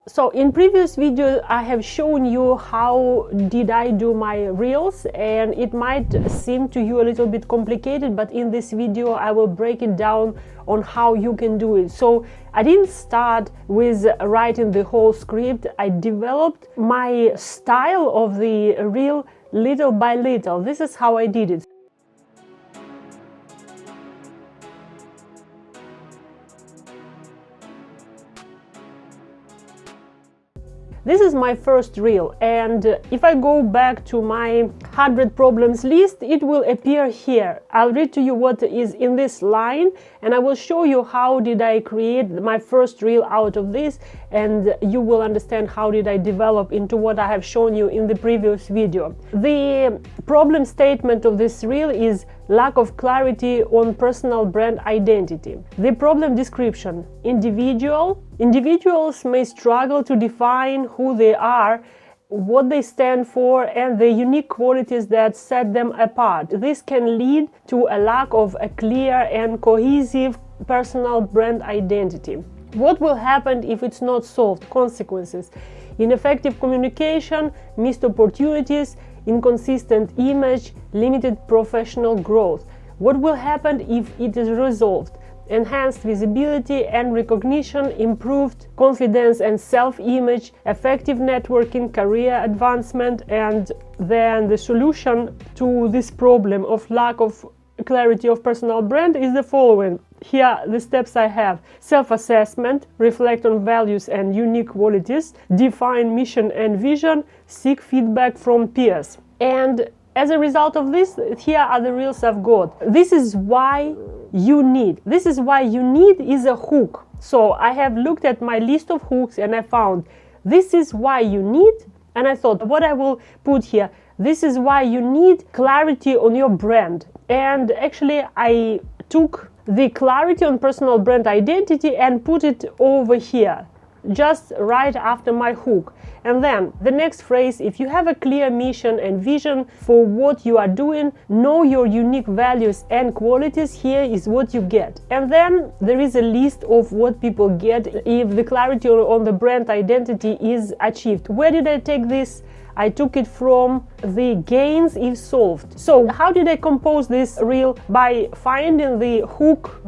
So in previous video I have shown you how did I do my reels, and it might seem to you a little bit complicated, but in this video I will break it down on how you can do it. So I didn't start with writing the whole script. I developed my style of the reel little by little. This is how I did it. This is my first reel, and if I go back to my 100 problems list, it will appear here. I'll read to you what is in this line, and I will show you how did I create my first reel out of this, and you will understand how did I develop into what I have shown you in the previous video. The problem statement of this reel is lack of clarity on personal brand identity. The problem description: individuals may struggle to define who they are, what they stand for, and the unique qualities that set them apart. This can lead to a lack of a clear and cohesive personal brand identity. What will happen if it's not solved? Consequences: ineffective communication, missed opportunities, inconsistent image, limited professional growth. What will happen if it is resolved? Enhanced visibility and recognition, improved confidence and self-image, effective networking, career advancement. And then the solution to this problem of lack of clarity of personal brand is the following. Here are the steps I have: self-assessment, reflect on values and unique qualities, define mission and vision, seek feedback from peers. And as a result of this, here are the reels I've got. This is why you need is a hook. So I have looked at my list of hooks and I found this is why you need, and I thought what I will put here, this is why you need clarity on your brand. And actually I took the clarity on personal brand identity and put it over here, just right after my hook. And then the next phrase: if you have a clear mission and vision for what you are doing, know your unique values and qualities, here is what you get. And then there is a list of what people get if the clarity on the brand identity is achieved. Where did I take this? I took it from the gains if solved. So how did I compose this reel? By finding the hook,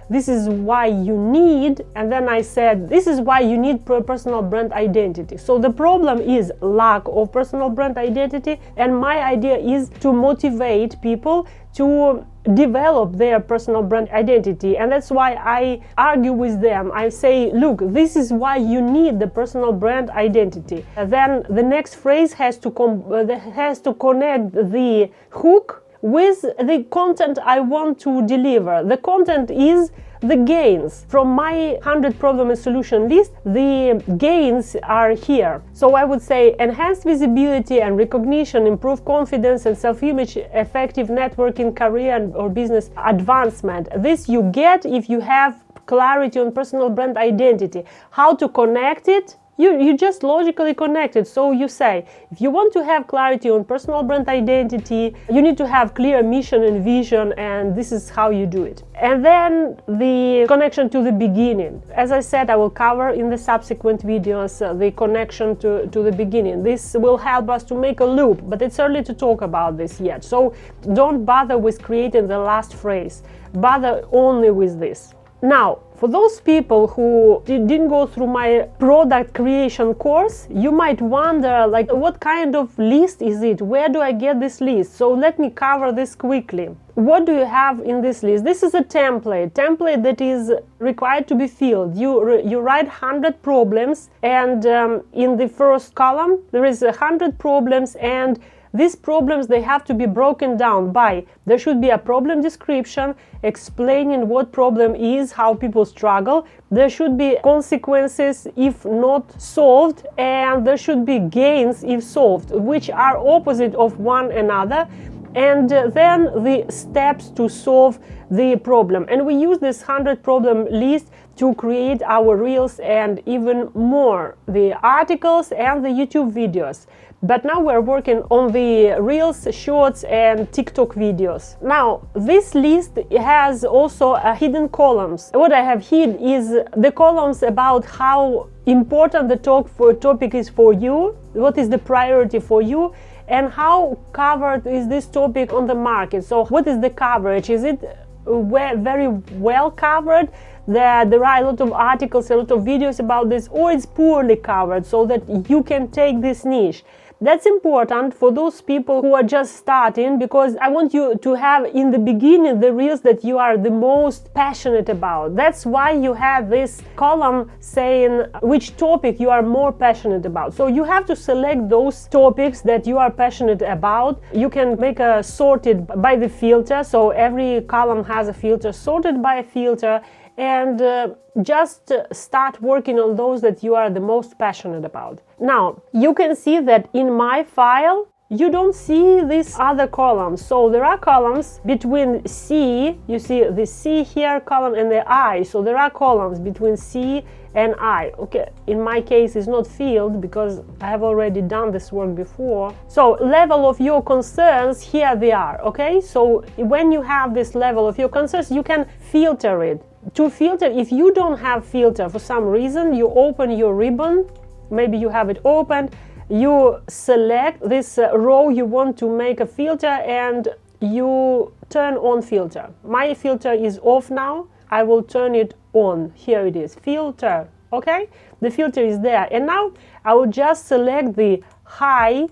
this is why you need, and then I said this is why you need personal brand identity. So the problem is lack of personal brand identity, and my idea is to motivate people to develop their personal brand identity. And that's why I argue with them. I say, look, this is why you need the personal brand identity. And then the next phrase has to connect the hook with the content I want to deliver. The content is the gains. From my 100 problem and solution list, the gains are here. So I would say enhanced visibility and recognition, improve confidence and self-image, effective networking, career or business advancement. This you get if you have clarity on personal brand identity. How to connect it? You just logically connect it. So you say, if you want to have clarity on personal brand identity, you need to have clear mission and vision, and this is how you do it. And then the connection to the beginning. As I said, I will cover in the subsequent videos the connection to the beginning. This will help us to make a loop, but it's early to talk about this yet. So don't bother with creating the last phrase. Bother only with this. Now, for those people who didn't go through my product creation course, you might wonder, like, what kind of list is it? Where do I get this list? So let me cover this quickly. What do you have in this list? This is a template that is required to be filled. You write 100 problems, and in the first column there is 100 problems, and these problems, they have to be broken down by, there should be a problem description explaining what problem is, how people struggle. There should be consequences if not solved, and there should be gains if solved, which are opposite of one another. and then the steps to solve the problem. And we use this 100 problem list to create our reels and even more, the articles and the YouTube videos. But now we're working on the reels, shorts and TikTok videos. Now this list has also hidden columns. What I have hid is the columns about how important the topic is for you, what is the priority for you, and how covered is this topic on the market. So what is the coverage? Is it very well covered, that there are a lot of articles, a lot of videos about this, or it's poorly covered so that you can take this niche? That's important for those people who are just starting, because I want you to have in the beginning the reels that you are the most passionate about. That's why you have this column saying which topic you are more passionate about. So you have to select those topics that you are passionate about. You can make a sorted by the filter, so every column has a filter, sorted by a filter, and just start working on those that you are the most passionate about. Now, you can see that in my file, you don't see these other columns. So there are columns between C, you see the C here column and the I. So there are columns between C and I. Okay, in my case it's not filled because I have already done this work before. So level of your concerns, here they are. Okay, so when you have this level of your concerns, you can filter it. To filter, if you don't have filter for some reason, you open your ribbon, maybe you have it opened, you select this row you want to make a filter and you turn on filter. My filter is off now, I will turn it on. Here it is, filter. Okay, the filter is there, and now I will just select the high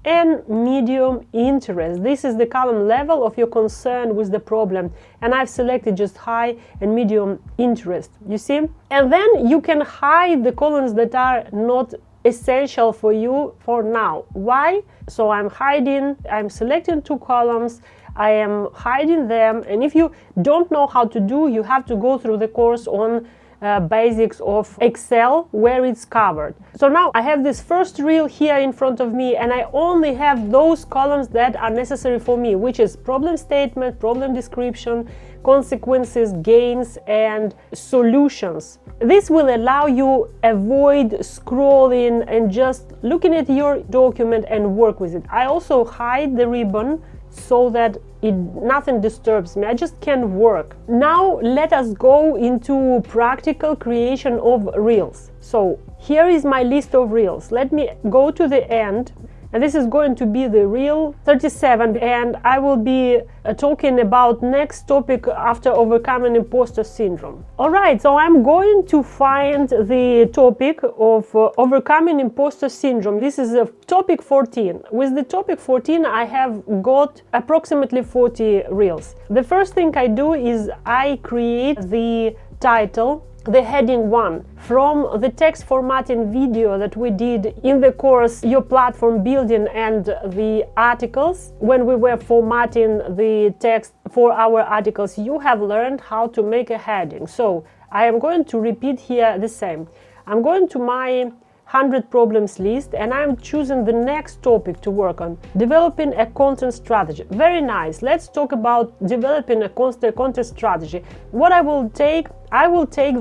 and medium interest. This is the column level of your concern with the problem, and I've selected just high and medium interest, you see? And then you can hide the columns that are not essential for you for now. Why? So I'm selecting two columns, I am hiding them, and if you don't know how to do, you have to go through the course on basics of Excel where it's covered. So now I have this first reel here in front of me, and I only have those columns that are necessary for me, which is problem statement, problem description, consequences, gains, and solutions. This will allow you avoid scrolling and just looking at your document and work with it. I also hide the ribbon so that nothing disturbs me. I just can work. Now let us go into practical creation of reels. So here is my list of reels. Let me go to the end, and this is going to be the reel 37, and I will be talking about next topic after overcoming imposter syndrome. Alright, so I'm going to find the topic of overcoming imposter syndrome. This is topic 14. With the topic 14 I have got approximately 40 reels. The first thing I do is I create the title, the heading 1, from the text formatting video that we did in the course Your Platform Building and the articles. When we were formatting the text for our articles, you have learned how to make a heading. So I am going to repeat here the same. I'm going to my 100 problems list, and I'm choosing the next topic to work on, developing a content strategy. Very nice. Let's talk about developing a content strategy. What I will take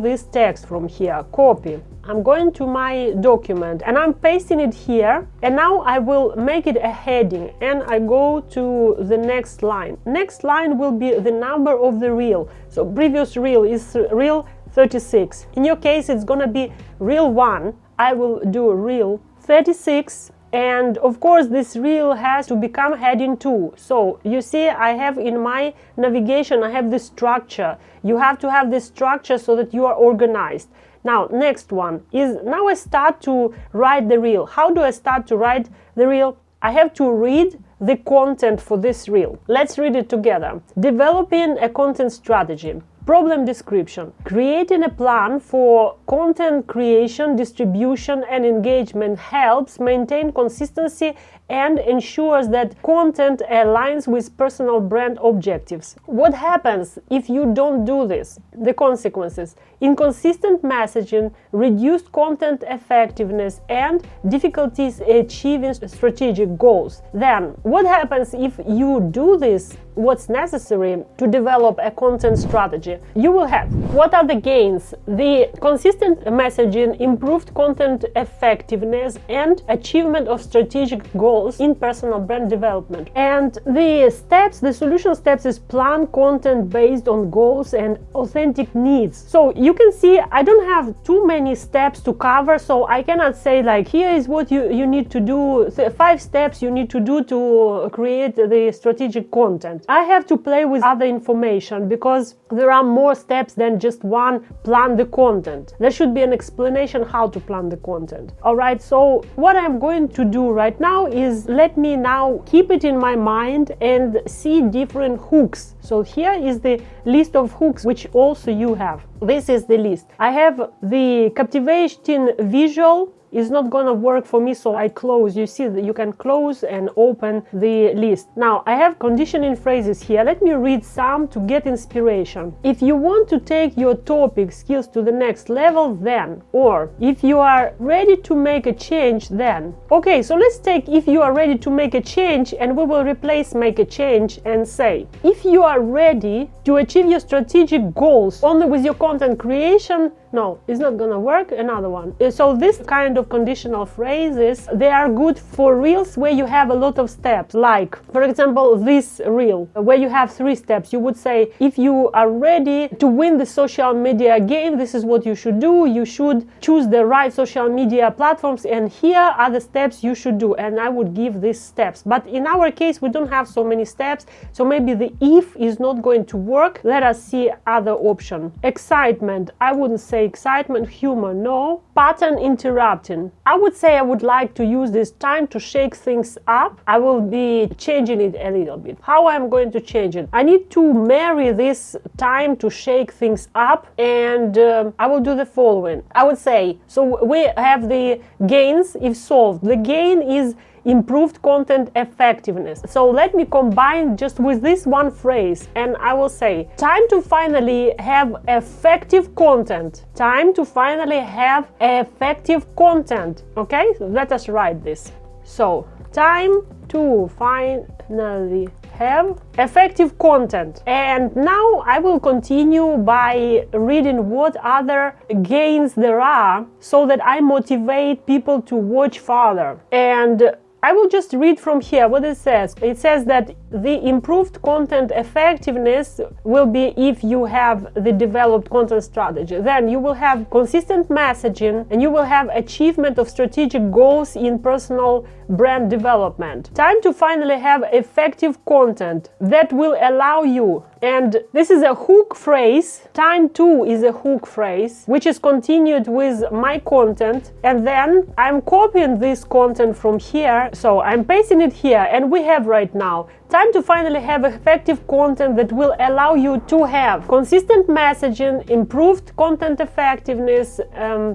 this text from here, copy. I'm going to my document and I'm pasting it here, and now I will make it a heading, and I go to the next line. Next line will be the number of the reel. So previous reel is reel 36. In your case it's gonna be reel 1. I will do reel 36, and of course this reel has to become heading 2. So you see I have in my navigation I have the structure. You have to have this structure so that you are organized. Now next one is, now I start to write the reel. How do I start to write the reel? I have to read the content for this reel. Let's read it together. Developing a content strategy. Problem description. Creating a plan for content creation, distribution, and engagement helps maintain consistency and ensures that content aligns with personal brand objectives. What happens if you don't do this? The consequences: inconsistent messaging, reduced content effectiveness, and difficulties achieving strategic goals. Then, what happens if you do this? What's necessary to develop a content strategy? You will have, what are the gains? The consistent messaging, improved content effectiveness, and achievement of strategic goals in personal brand development. And the steps, the solution steps is plan content based on goals and authentic needs. So you can see I don't have too many steps to cover, so I cannot say like here is what you need to do, 5 steps you need to do to create the strategic content. I have to play with other information because there are more steps than just one plan the content. There should be an explanation how to plan the content. Alright, so what I'm going to do right now is let me now keep it in my mind and see different hooks. So here is the list of hooks which also you have. This is the list. I have the captivating visual. Is not gonna work for me, so I close. You see that you can close and open the list. Now I have conditioning phrases here. Let me read some to get inspiration. If you want to take your topic skills to the next level, then, or if you are ready to make a change, then. Okay, so let's take if you are ready to make a change, and we will replace make a change and say if you are ready to achieve your strategic goals only with your content creation. No, it's not gonna work. Another one. So this kind of conditional phrases, they are good for reels where you have a lot of steps. Like, for example, this reel where you have 3 steps. You would say, if you are ready to win the social media game, this is what you should do. You should choose the right social media platforms, and here are the steps you should do. And I would give these steps. But in our case, we don't have so many steps. So maybe the if is not going to work. Let us see other option. Excitement. I wouldn't say excitement. Humor, no. Pattern interrupting. I would say I would like to use this time to shake things up. I will be changing it a little bit. How I'm going to change it? I need to marry this time to shake things up, and I will do the following. I would say, so we have the gains if solved. The gain is improved content effectiveness. So let me combine just with this one phrase, and I will say time to finally have effective content. Time to finally have effective content. Okay, let us write this. So time to finally have effective content. And now I will continue by reading what other gains there are so that I motivate people to watch further. And I will just read from here what it says. It says that the improved content effectiveness will be if you have the developed content strategy. Then you will have consistent messaging, and you will have achievement of strategic goals in personal brand development. Time to finally have effective content that will allow you, and this is a hook phrase. Time to is a hook phrase which is continued with my content, and then I'm copying this content from here. So I'm pasting it here, and we have right now time to finally have effective content that will allow you to have consistent messaging, improved content effectiveness,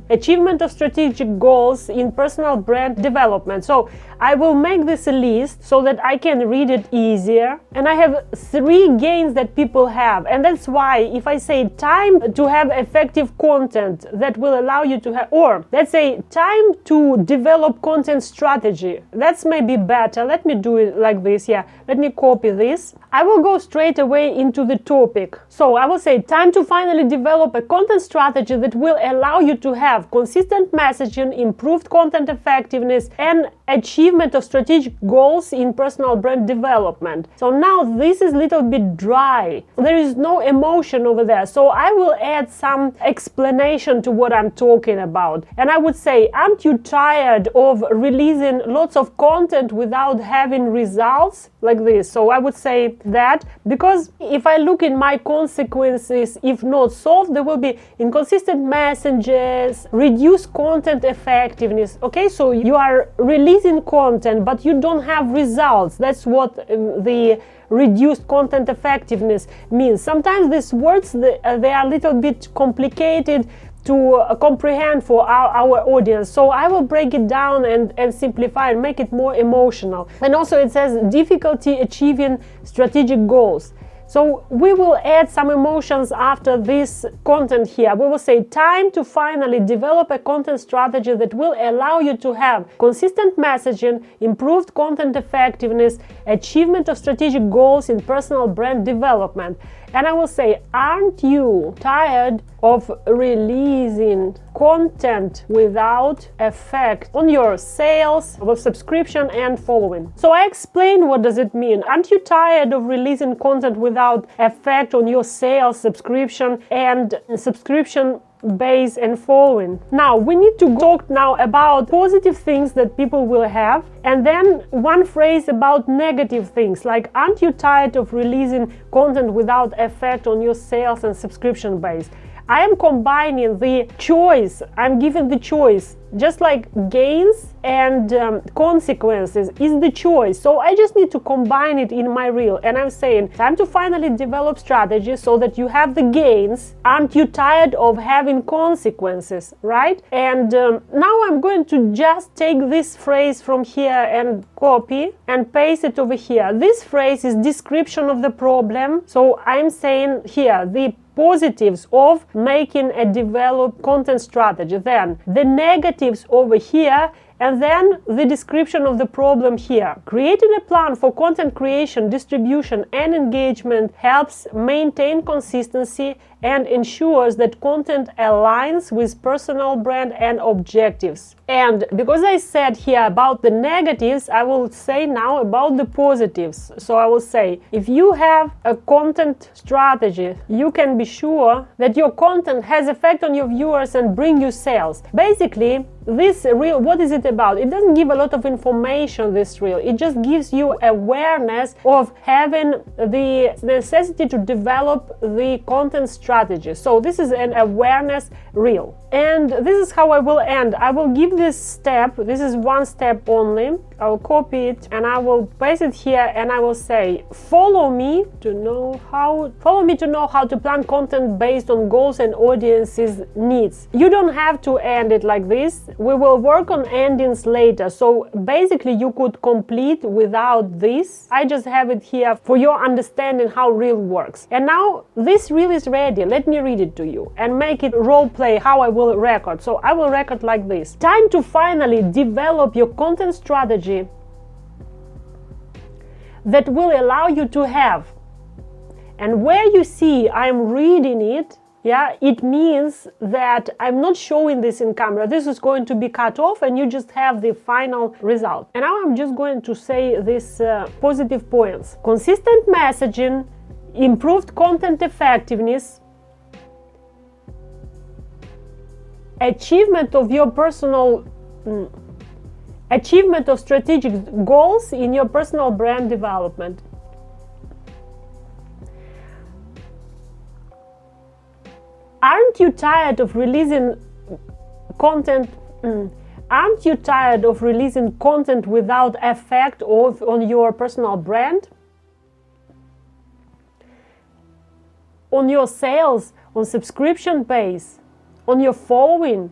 achievement of strategic goals in personal brand development. So I will make this a list so that I can read it easier, and I have 3 gains that people have, and that's why if I say time to have effective content that will allow you to have, or let's say time to develop content strategy, that's maybe better. Let me do it like this. Yeah, let me copy this. I will go straight away into the topic. So I will say time to finally develop a content strategy that will allow you to have consistent messaging, improved content effectiveness, and achievement of strategic goals in personal brand development. So now this is a little bit dry. There is no emotion over there. So I will add some explanation to what I'm talking about. And I would say, aren't you tired of releasing lots of content without having results? Like this. this. So I would say that, because if I look in my consequences, if not solved, there will be inconsistent messages, reduced content effectiveness. Okay, so you are releasing content, but you don't have results. That's what the reduced content effectiveness means. Sometimes these words, they are a little bit complicated to comprehend for our audience, so I will break it down and simplify and make it more emotional. And also it says difficulty achieving strategic goals. So we will add some emotions after this content here. We will say time to finally develop a content strategy that will allow you to have consistent messaging, improved content effectiveness, achievement of strategic goals in personal brand development. And I will say, aren't you tired of releasing content without effect on your sales, of subscription and following? So I explained what does it mean. Aren't you tired of releasing content without effect on your sales, subscription and subscription base and following? Now we need to talk now about positive things that people will have, and then one phrase about negative things, like aren't you tired of releasing content without effect on your sales and subscription base? I am combining the choice, I'm giving the choice, just like gains and consequences is the choice. So I just need to combine it in my reel, and I'm saying time to finally develop strategies so that you have the gains. Aren't you tired of having consequences, right? And now I'm going to just take this phrase from here and copy and paste it over here. This phrase is description of the problem. So I'm saying here the positives of making a developed content strategy, then the negatives over here, and then the description of the problem here. Creating a plan for content creation, distribution, and engagement helps maintain consistency and ensures that content aligns with personal brand and objectives. And because I said here about the negatives, I will say now about the positives. So I will say, if you have a content strategy, you can be sure that your content has effect on your viewers and bring you sales. Basically, this reel, what is it about? It doesn't give a lot of information, this reel. It just gives you awareness of having the necessity to develop the content strategy. So this is an awareness reel. And this is how I will end. I will give this step. This is one step only. I'll copy it and I will paste it here, and I will say, follow me to know how to plan content based on goals and audience's needs. You don't have to end it like this. We will work on endings later. So basically you could complete without this. I just have it here for your understanding how reel works. And now this reel is ready. Let me read it to you and make it role play how I will record. So I will record like this. Time to finally develop your content strategy that will allow you to have. And where you see I'm reading it, yeah, it means that I'm not showing this in camera. This is going to be cut off and you just have the final result. And now I'm just going to say these positive points. Consistent messaging, improved content effectiveness, achievement of your personal achievement of strategic goals in your personal brand development. Aren't you tired of releasing content? Aren't you tired of releasing content without effect on your personal brand? On your sales, on subscription base, on your following?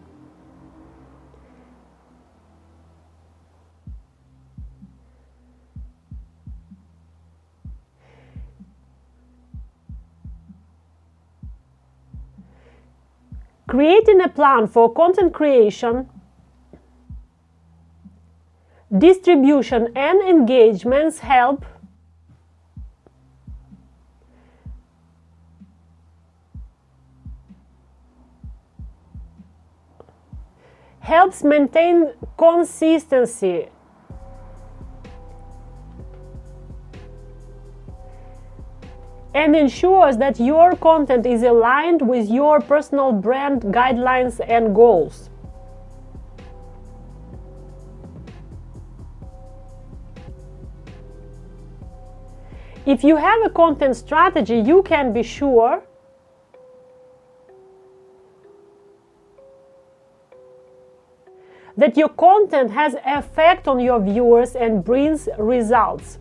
Creating a plan for content creation, distribution, and engagements helps maintain consistency. And ensures that your content is aligned with your personal brand guidelines and goals. If you have a content strategy, you can be sure that your content has effect on your viewers and brings results.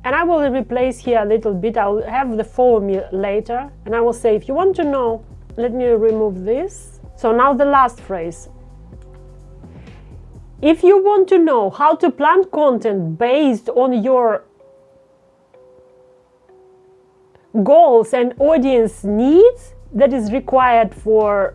And I will replace here a little bit. I'll have the follow me later, and I will say, if you want to know, let me remove this. So now the last phrase. If you want to know how to plan content based on your goals and audience needs that is required for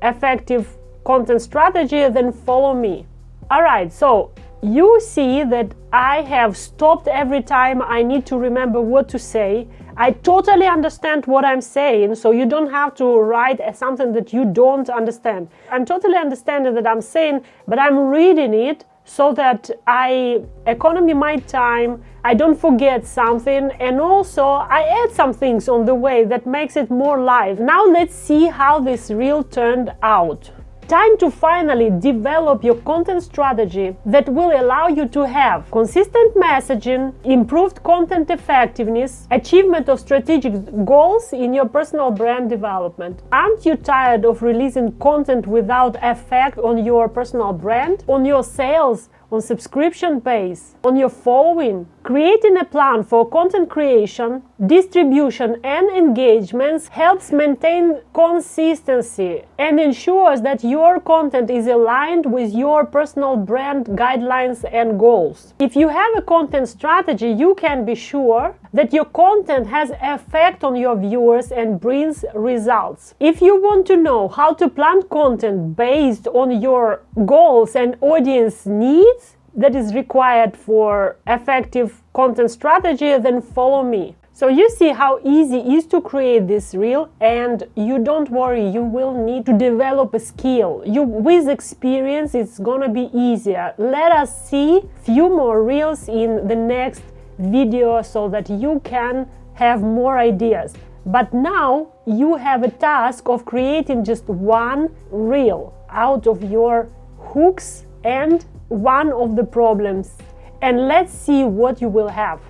effective content strategy, then follow me. All right, so you see that I have stopped every time I need to remember what to say. I totally understand what I'm saying, so you don't have to write something that you don't understand. I'm totally understanding that I'm saying, but I'm reading it so that I economy my time, I don't forget something, and also I add some things on the way that makes it more live. Now let's see how this reel turned out. Time to finally develop your content strategy that will allow you to have consistent messaging, improved content effectiveness, achievement of strategic goals in your personal brand development. Aren't you tired of releasing content without effect on your personal brand, on your sales, on subscription base, on your following? Creating a plan for content creation, distribution, and engagements helps maintain consistency and ensures that your content is aligned with your personal brand guidelines and goals. If you have a content strategy, you can be sure that your content has effect on your viewers and brings results. If you want to know how to plan content based on your goals and audience needs that is required for effective content strategy, then follow me. So you see how easy it is to create this reel, and you don't worry, you will need to develop a skill. With experience, it's gonna be easier. Let us see few more reels in the next video so that you can have more ideas. But now you have a task of creating just one reel out of your hooks and one of the problems, and let's see what you will have.